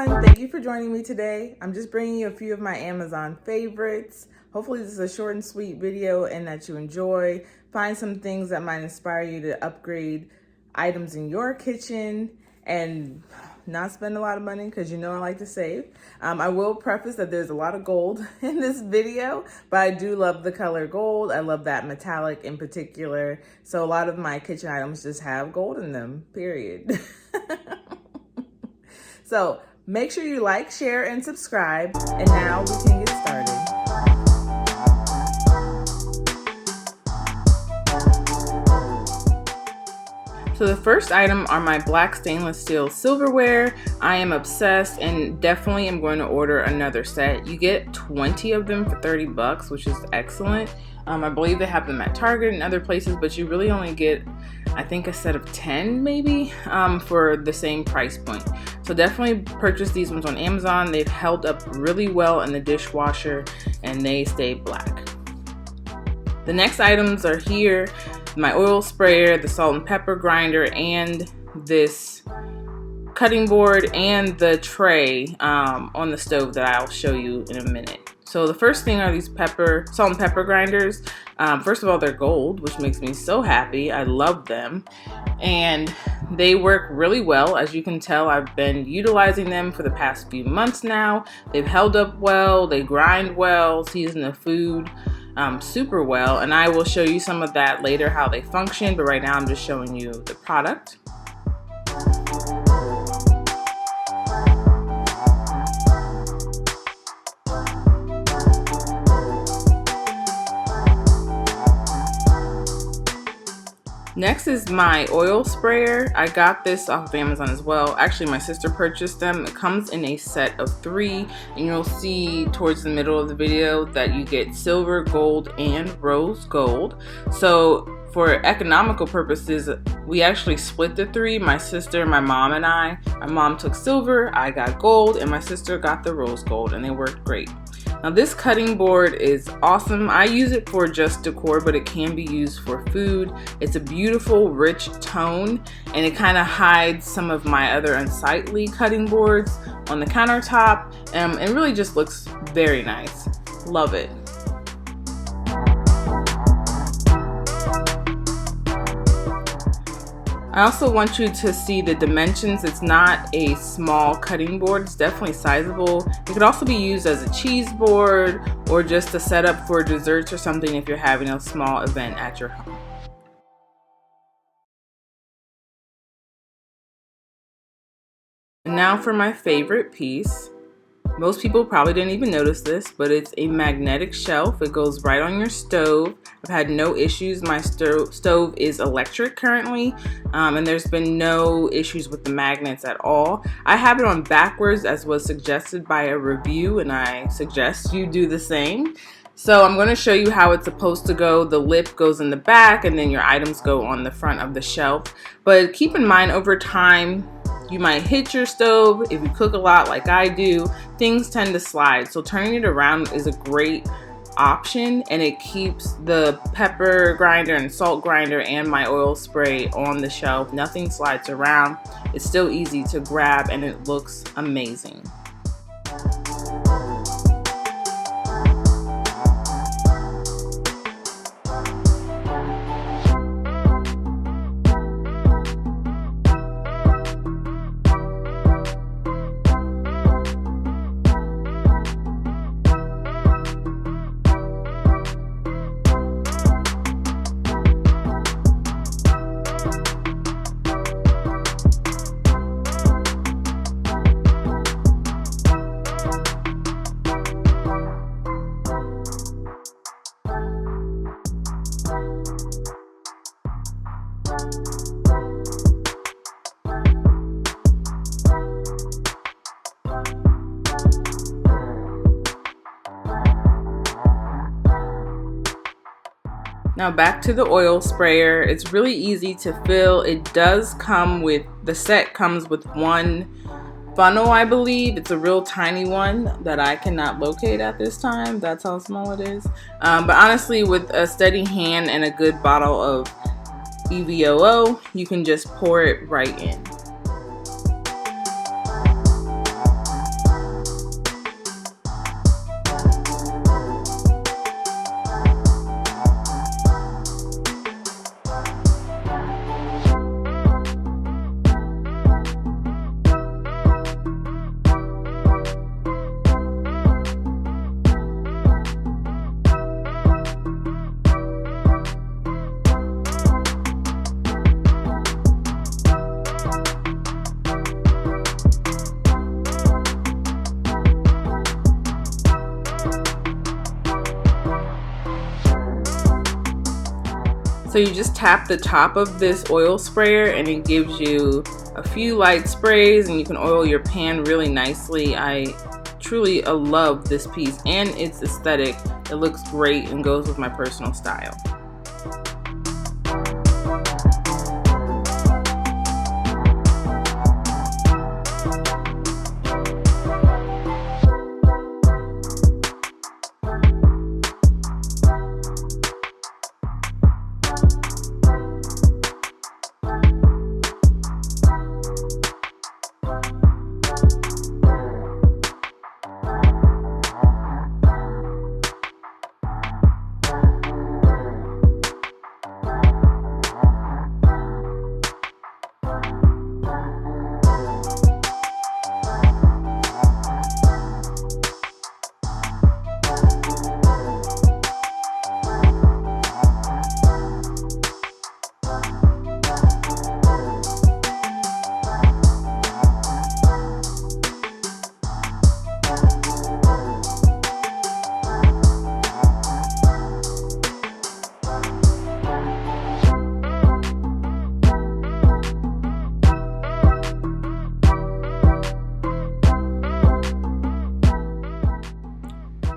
everyone, thank you for joining me today. I'm just bringing you a few of my Amazon favorites. Hopefully this is a short and sweet video and that you enjoy. Find some things that might inspire you to upgrade items in your kitchen and not spend a lot of money, because you know I like to save. I will preface that there's a lot of gold in this video, but I do love the color gold. I love that metallic in particular. So a lot of my kitchen items just have gold in them, period. So make sure you like, share, and subscribe. And now we can get started. So the first item are my black stainless steel silverware. I am obsessed and definitely am going to order another set. You get 20 of them for 30 bucks, which is excellent. I believe they have them at Target and other places, but you really only get, I think, a set of 10 maybe for the same price point. So definitely purchase these ones on Amazon. They've held up really well in the dishwasher and they stay black. The next items are here: my oil sprayer, the salt and pepper grinder, and this cutting board, and the tray on the stove that I'll show you in a minute. So the first thing are these salt and pepper grinders. First of all, they're gold, which makes me so happy. I love them. And they work really well. As you can tell, I've been utilizing them for the past few months now. They've held up well, they grind well, season the food super well. And I will show you some of that later, how they function. But right now I'm just showing you the product. Next is my oil sprayer. I got this off of Amazon as well. Actually, my sister purchased them. It comes in a set of 3, and you'll see towards the middle of the video that you get silver, gold, and rose gold. So for economical purposes, we actually split the 3, my sister, my mom, and I. My mom took silver, I got gold, and my sister got the rose gold, and they worked great. Now this cutting board is awesome. I use it for just decor, but it can be used for food. It's a beautiful, rich tone, and it kind of hides some of my other unsightly cutting boards on the countertop, and really just looks very nice. Love it. I also want you to see the dimensions. It's not a small cutting board, it's definitely sizable. It could also be used as a cheese board or just a setup for desserts or something if you're having a small event at your home. And now for my favorite piece. Most people probably didn't even notice this, but it's a magnetic shelf. It goes right on your stove. I've had no issues. My stove is electric currently, and there's been no issues with the magnets at all. I have it on backwards, as was suggested by a review, and I suggest you do the same. So I'm going to show you how it's supposed to go. The lip goes in the back, and then your items go on the front of the shelf. But keep in mind, over time, you might hit your stove. If you cook a lot like I do, things tend to slide. So turning it around is a great option, and it keeps the pepper grinder and salt grinder and my oil spray on the shelf. Nothing slides around. It's still easy to grab, and it looks amazing. Now back to the oil sprayer. It's really easy to fill. It does come with, the set comes with one funnel, I believe. It's a real tiny one that I cannot locate at this time. That's how small it is. But honestly, with a steady hand and a good bottle of EVOO, you can just pour it right in. So you just tap the top of this oil sprayer and it gives you a few light sprays, and you can oil your pan really nicely. I truly love this piece and its aesthetic. It looks great and goes with my personal style.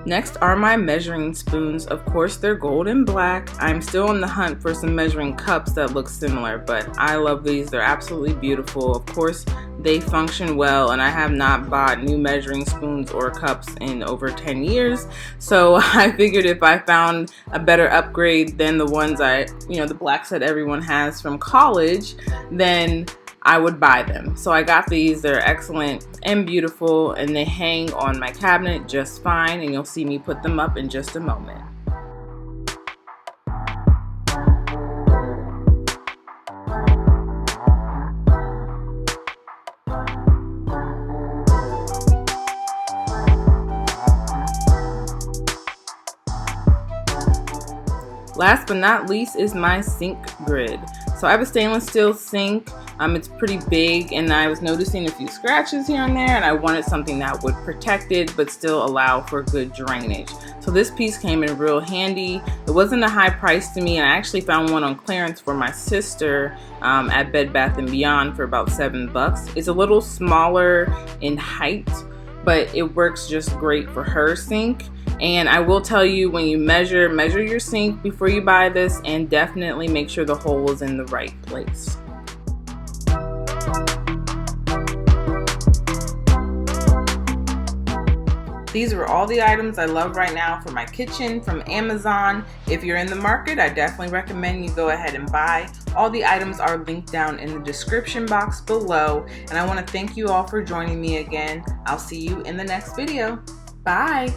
Next are my measuring spoons. Of course, they're gold and black. I'm still on the hunt for some measuring cups that look similar, but I love these. They're absolutely beautiful. Of course, they function well, and I have not bought new measuring spoons or cups in over 10 years. So I figured if I found a better upgrade than the ones the blacks that everyone has from college, then I would buy them. So I got these. They're excellent and beautiful, and they hang on my cabinet just fine, and you'll see me put them up in just a moment. Last but not least is my sink grid. So I have a stainless steel sink. It's pretty big, and I was noticing a few scratches here and there, and I wanted something that would protect it but still allow for good drainage. So this piece came in real handy. It wasn't a high price to me, and I actually found one on clearance for my sister at Bed Bath & Beyond for about $7. It's a little smaller in height, but it works just great for her sink. And I will tell you, when you measure your sink before you buy this, and definitely make sure the hole is in the right place. These are all the items I love right now for my kitchen from Amazon. If you're in the market, I definitely recommend you go ahead and buy. All the items are linked down in the description box below. And I want to thank you all for joining me again. I'll see you in the next video. Bye.